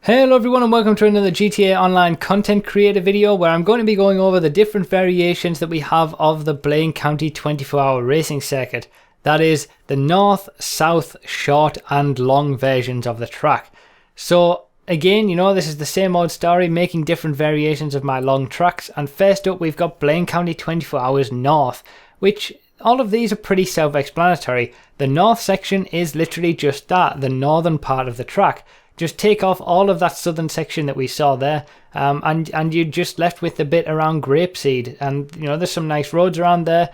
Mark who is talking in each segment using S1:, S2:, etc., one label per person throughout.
S1: Hello everyone and welcome to another GTA Online content creator video where I'm going to be going over the different variations that we have of the Blaine County 24-hour racing circuit. That is the north, south, short and long versions of the track. So again, this is the same old story, making different variations of my long tracks. And first up we've got Blaine County 24 hours north, which all of these are pretty self-explanatory. The north section is literally just that, the northern part of the track. Just take off all of that southern section that we saw there, and you're just left with the bit around Grapeseed. And there's some nice roads around there.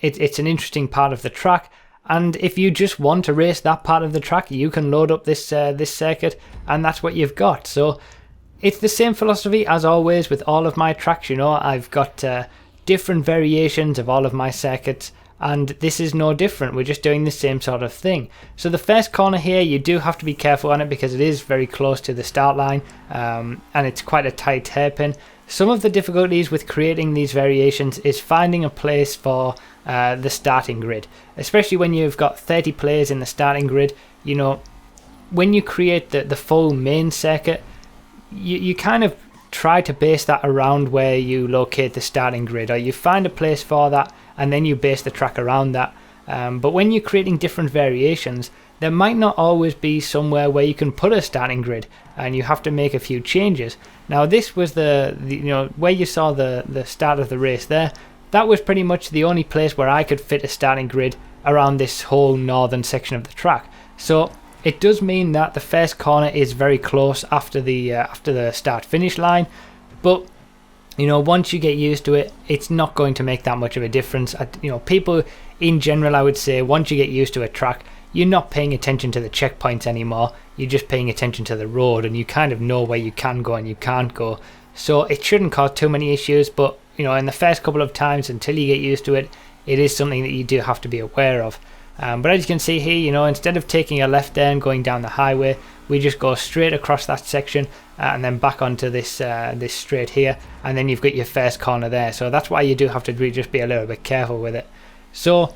S1: It's an interesting part of the track, and if you just want to race that part of the track, you can load up this circuit, and that's what you've got. So it's the same philosophy as always with all of my tracks. I've got different variations of all of my circuits. And this is no different, we're just doing the same sort of thing. So the first corner here, you do have to be careful on it because it is very close to the start line, and it's quite a tight hairpin. Some of the difficulties with creating these variations is finding a place for the starting grid, especially when you've got 30 players in the starting grid. When you create the full main circuit, you kind of try to base that around where you locate the starting grid, or you find a place for that and then you base the track around that. But when you're creating different variations, there might not always be somewhere where you can put a starting grid, and you have to make a few changes. Now this was the where you saw the start of the race there. That was pretty much the only place where I could fit a starting grid around this whole northern section of the track. So it does mean that the first corner is very close after the start finish line, but once you get used to it, it's not going to make that much of a difference. People in general, I would say, once you get used to a track, you're not paying attention to the checkpoints anymore. You're just paying attention to the road, and you kind of know where you can go and you can't go. So it shouldn't cause too many issues, but in the first couple of times until you get used to it, it is something that you do have to be aware of. But as you can see here, instead of taking a left there and going down the highway, we just go straight across that section and then back onto this straight here, and then you've got your first corner there. So that's why you do have to just be a little bit careful with it. So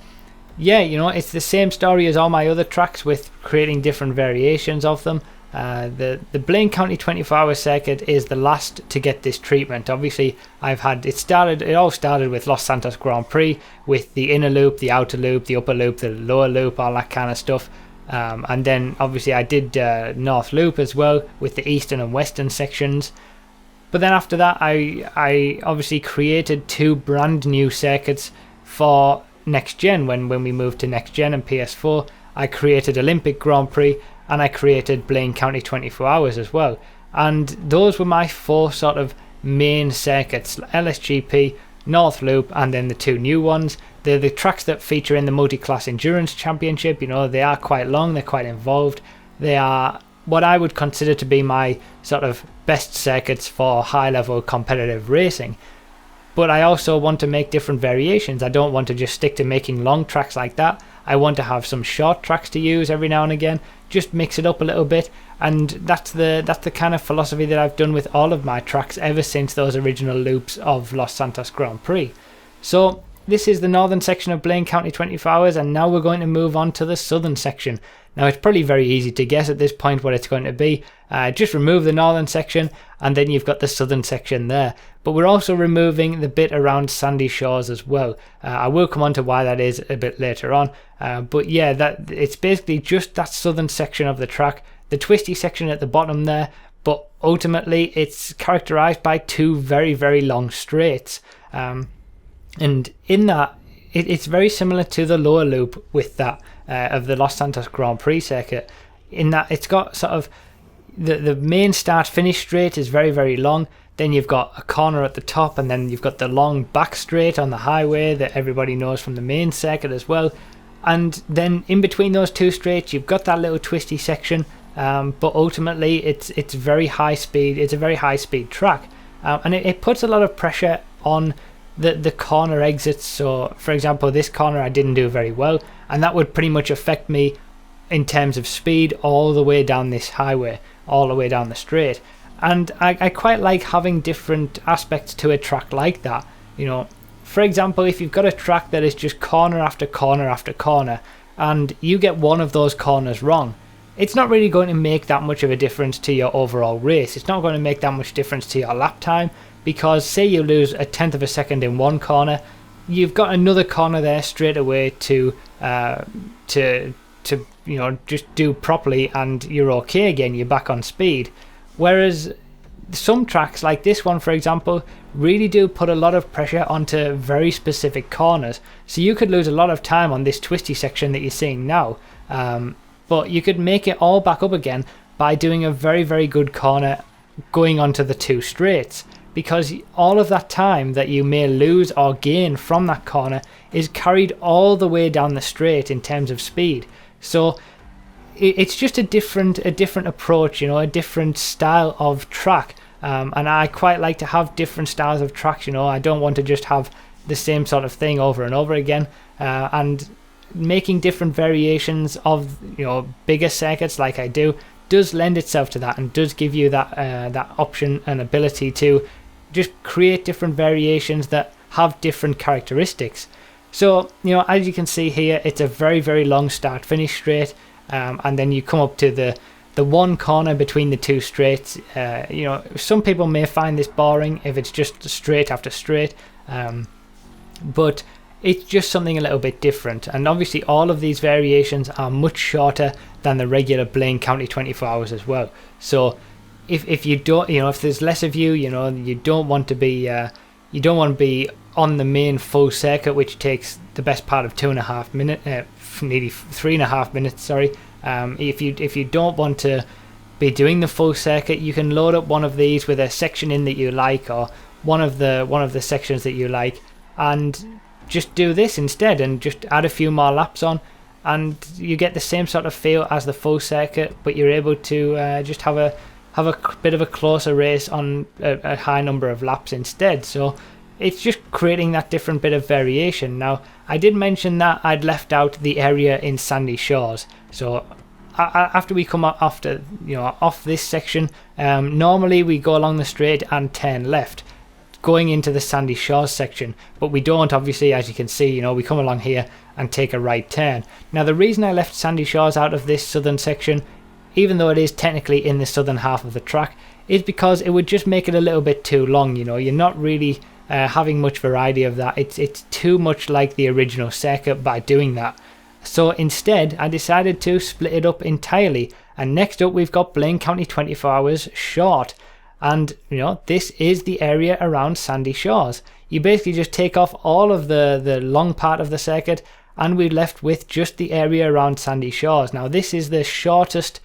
S1: yeah, it's the same story as all my other tracks with creating different variations of them. The Blaine County 24-hour circuit is the last to get this treatment. Obviously, it all started with Los Santos Grand Prix, with the inner loop, the outer loop, the upper loop, the lower loop, all that kind of stuff. And then obviously I did North Loop as well with the eastern and western sections. But then after that, I obviously created two brand new circuits for next gen. When we moved to next gen and PS4, I created Olympic Grand Prix, and I created Blaine County 24 hours as well. And those were my four sort of main circuits: LSGP, North Loop, and then the two new ones. They're the tracks that feature in the Multi-Class Endurance Championship. They are quite long, they're quite involved. They are what I would consider to be my sort of best circuits for high-level competitive racing. But I also want to make different variations. I don't want to just stick to making long tracks like that. I want to have some short tracks to use every now and again, just mix it up a little bit. And that's the kind of philosophy that I've done with all of my tracks ever since those original loops of Los Santos Grand Prix. So this is the northern section of Blaine County 24 hours, and now we're going to move on to the southern section. Now it's probably very easy to guess at this point what it's going to be. Just remove the northern section and then you've got the southern section there. But we're also removing the bit around Sandy Shores as well. I will come on to why that is a bit later on. But yeah, it's basically just that southern section of the track, the twisty section at the bottom there, but ultimately it's characterized by two very, very long straights. And in that, it's very similar to the lower loop with that of the Los Santos Grand Prix circuit, in that it's got sort of the main start finish straight is very, very long. Then you've got a corner at the top, and then you've got the long back straight on the highway that everybody knows from the main circuit as well. And then in between those two straights, you've got that little twisty section. But ultimately, it's very high speed. It's a very high speed track, and it puts a lot of pressure on the corner exits. So for example, this corner I didn't do very well, and that would pretty much affect me in terms of speed all the way down this highway, all the way down the straight. And I quite like having different aspects to a track like that. For example, if you've got a track that is just corner after corner after corner, and you get one of those corners wrong, it's not really going to make that much of a difference to your overall race. It's not going to make that much difference to your lap time, because say you lose a tenth of a second in one corner, you've got another corner there straight away to just do properly, and you're okay again, you're back on speed. Whereas some tracks like this one, for example, really do put a lot of pressure onto very specific corners, so you could lose a lot of time on this twisty section that you're seeing now, but you could make it all back up again by doing a very, very good corner going onto the two straights, because all of that time that you may lose or gain from that corner is carried all the way down the straight in terms of speed. So it's just a different approach, a different style of track, and I quite like to have different styles of tracks. I don't want to just have the same sort of thing over and over again, and making different variations of bigger circuits like I do does lend itself to that, and does give you that option and ability to just create different variations that have different characteristics. So as you can see here, it's a very, very long start finish straight, and then you come up to the one corner between the two straights. Some people may find this boring if it's just straight after straight, but it's just something a little bit different. And obviously all of these variations are much shorter than the regular Blaine County 24 hours as well. So if you don't, if there's less of you, you don't want to be on the main full circuit, which takes the best part of 2.5 minutes, nearly 3.5 minutes. Sorry. If you don't want to be doing the full circuit, you can load up one of these with a section in that you like, or one of the sections that you like, and just do this instead, and just add a few more laps on, and you get the same sort of feel as the full circuit, but you're able to just have a bit of a closer race on a high number of laps instead. So it's just creating that different bit of variation. Now, I did mention that I'd left out the area in Sandy Shores. So after we come off this section, normally we go along the straight and turn left, going into the Sandy Shores section, but we don't, obviously. As you can see, we come along here and take a right turn. Now, the reason I left Sandy Shores out of this southern section, even though it is technically in the southern half of the track, is because it would just make it a little bit too long. You're not really having much variety of that. It's too much like the original circuit by doing that. So instead, I decided to split it up entirely. And next up, we've got Blaine County 24 hours short. And, this is the area around Sandy Shores. You basically just take off all of the long part of the circuit, and we're left with just the area around Sandy Shores. Now, this is the shortest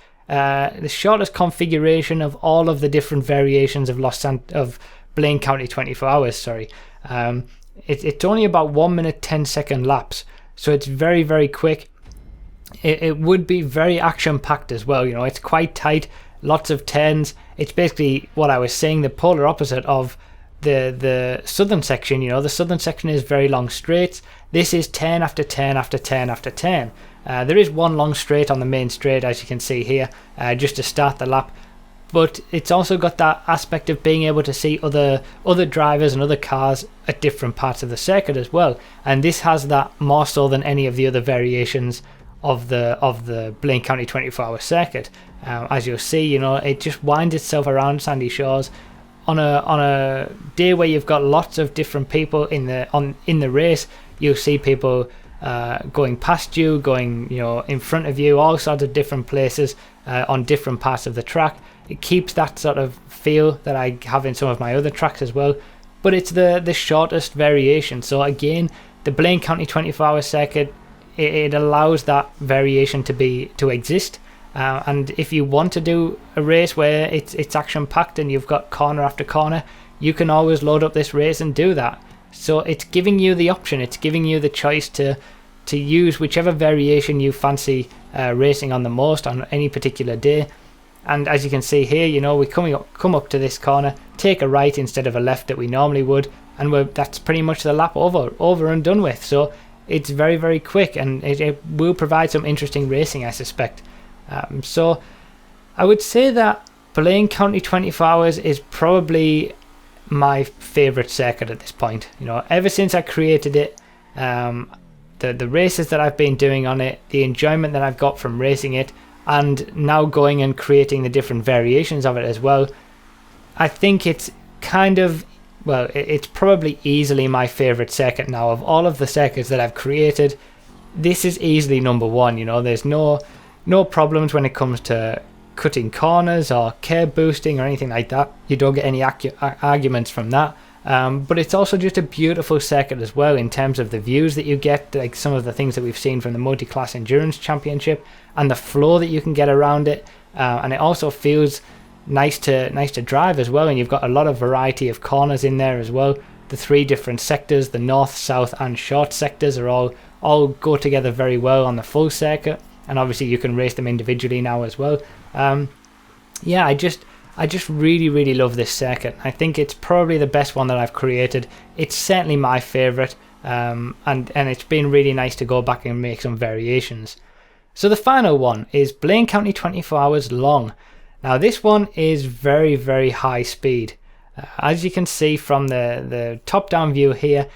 S1: configuration of all of the different variations of Blaine County 24 hours. Sorry, it's only about 1 minute 10-second laps, so it's very, very quick. It would be very action-packed as well. It's quite tight, lots of turns. It's basically what I was saying, the polar opposite of the southern section. The southern section is very long straights. This is turn after turn after turn after turn. There is one long straight on the main straight, as you can see here, just to start the lap. But it's also got that aspect of being able to see other drivers and other cars at different parts of the circuit as well. And this has that more so than any of the other variations of the Blaine County 24-hour circuit. As you'll see, it just winds itself around Sandy Shores on a day where you've got lots of different people in the race. You'll see people going past you, going in front of you, all sorts of different places on different parts of the track. It keeps that sort of feel that I have in some of my other tracks as well, but it's the shortest variation. So again, the Blaine County 24-hour circuit, it allows that variation to exist. And if you want to do a race where it's action packed and you've got corner after corner, you can always load up this race and do that. So it's giving you the option, it's giving you the choice to use whichever variation you fancy racing on the most on any particular day. And as you can see here, we come up to this corner, take a right instead of a left that we normally would, and that's pretty much the lap over and done with. So it's very, very quick, and it will provide some interesting racing, I suspect. So I would say that Blaine County 24 hours is probably my favourite circuit at this point. Ever since I created it, the races that I've been doing on it, the enjoyment that I've got from racing it, and now going and creating the different variations of it as well, I think it's kind of, well, it's probably easily my favorite circuit now. Of all of the circuits that I've created, this is easily number one. You know, there's no problems when it comes to cutting corners or curb boosting or anything like that. You don't get any arguments from that. But it's also just a beautiful circuit as well in terms of the views that you get, like some of the things that we've seen from the Multi-Class Endurance Championship, and the flow that you can get around it. And it also feels nice to drive as well, and you've got a lot of variety of corners in there as well. The 3 different sectors, the north, south and short sectors, are all go together very well on the full circuit, and obviously you can race them individually now as well. Yeah, I just really love this circuit. I think it's probably the best one that I've created. It's certainly my favorite, and it's been really nice to go back and make some variations. So the final one is Blaine County 24 Hours Long. Now this one is very high speed. As you can see from the top down view here,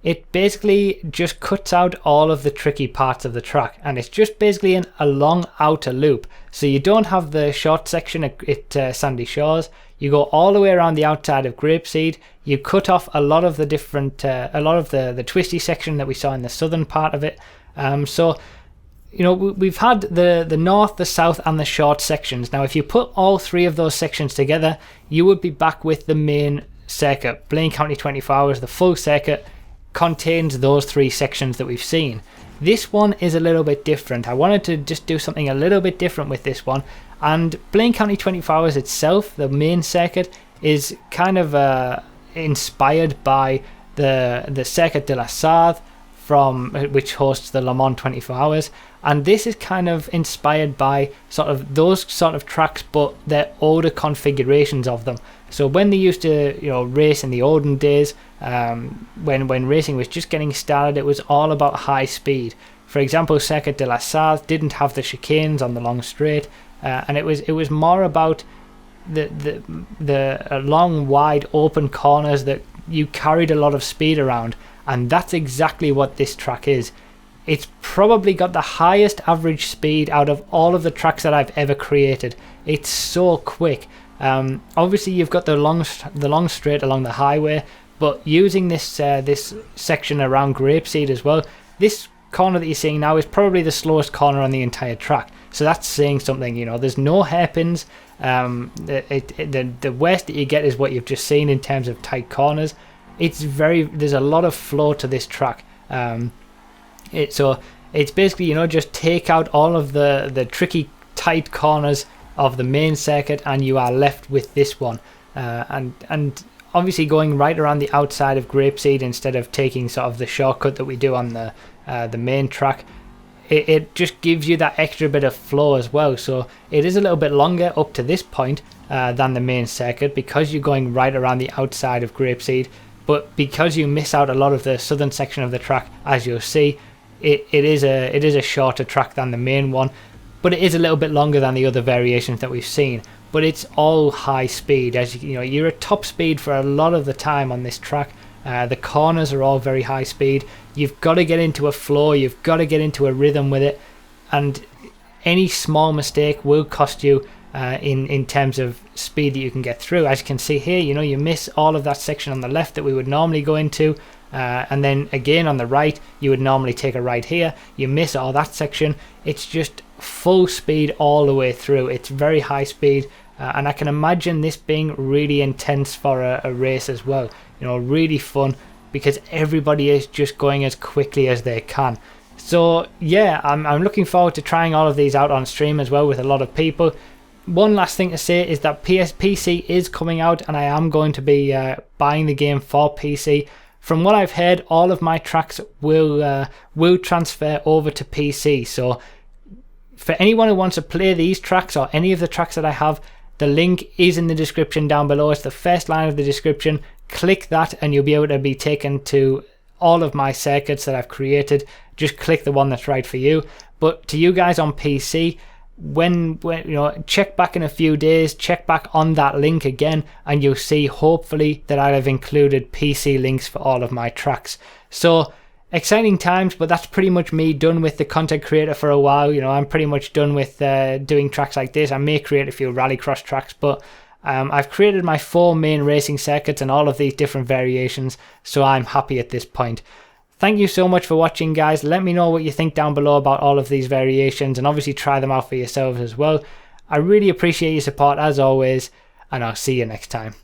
S1: it basically just cuts out all of the tricky parts of the track, and it's just basically a long outer loop. So you don't have the short section at Sandy Shores. You go all the way around the outside of Grapeseed. You cut off a lot of the different, a lot of the twisty section that we saw in the southern part of it. So you know, we've had the north, the south and the short sections. Now if you put all 3 of those sections together, you would be back with the main circuit. Blaine County 24 Hours, the full circuit, contains those 3 sections that we've seen. This one is a little bit different. I wanted to just do something a little bit different with this one, and Blaine County 24 Hours itself, the main circuit, is kind of inspired by the Circuit de la Sarthe, which hosts the Le Mans 24 Hours, and this is kind of inspired by sort of those sort of tracks, but they're older configurations of them. So when they used to, you know, race in the olden days, when racing was just getting started, it was all about high speed. For example, Circuit de la Sarthe didn't have the chicanes on the long straight, and it was more about the long, wide, open corners that you carried a lot of speed around. And that's exactly what this track is. It's probably got the highest average speed out of all of the tracks that I've ever created. It's so quick. Obviously you've got the long straight along the highway, but using this this section around Grapeseed as well, this corner that you're seeing now is probably the slowest corner on the entire track. So that's saying something, you know. There's no hairpins. The worst that you get is what you've just seen in terms of tight corners. There's a lot of flow to this track. So it's basically, you know, just take out all of the tricky tight corners of the main circuit and you are left with this one. And obviously going right around the outside of Grapeseed instead of taking sort of the shortcut that we do on the main track, it just gives you that extra bit of flow as well. So it is a little bit longer up to this point than the main circuit, because you're going right around the outside of Grapeseed. But because you miss out a lot of the southern section of the track, as you'll see, it is a shorter track than the main one, but it is a little bit longer than the other variations that we've seen. But it's all high speed, as you know, you're at top speed for a lot of the time on this track. The corners are all very high speed. You've got to get into a flow, you've got to get into a rhythm with it, and any small mistake will cost you in terms of speed that you can get through. As you can see here, you know, you miss all of that section on the left that we would normally go into, and then again on the right you would normally take a right here, you miss all that section. It's just full speed all the way through. It's very high speed, and I can imagine this being really intense for a race as well, you know, really fun, because everybody is just going as quickly as they can. So yeah, I'm looking forward to trying all of these out on stream as well with a lot of people. One last thing to say is that PC is coming out, and I am going to be buying the game for PC. From what I've heard, all of my tracks will transfer over to PC. So for anyone who wants to play these tracks or any of the tracks that I have, the link is in the description down below. It's the first line of the description. Click that and you'll be able to be taken to all of my circuits that I've created. Just click the one that's right for you. But to you guys on PC, when you know, check back in a few days, check back on that link again, and you'll see hopefully that I have included PC links for all of my tracks. So exciting times, but that's pretty much me done with the content creator for a while. You know, I'm pretty much done with doing tracks like this. I may create a few rallycross tracks, but I've created my 4 main racing circuits and all of these different variations, so I'm happy at this point. Thank you so much for watching, guys. Let me know what you think down below about all of these variations, and obviously try them out for yourselves as well. I really appreciate your support as always, and I'll see you next time.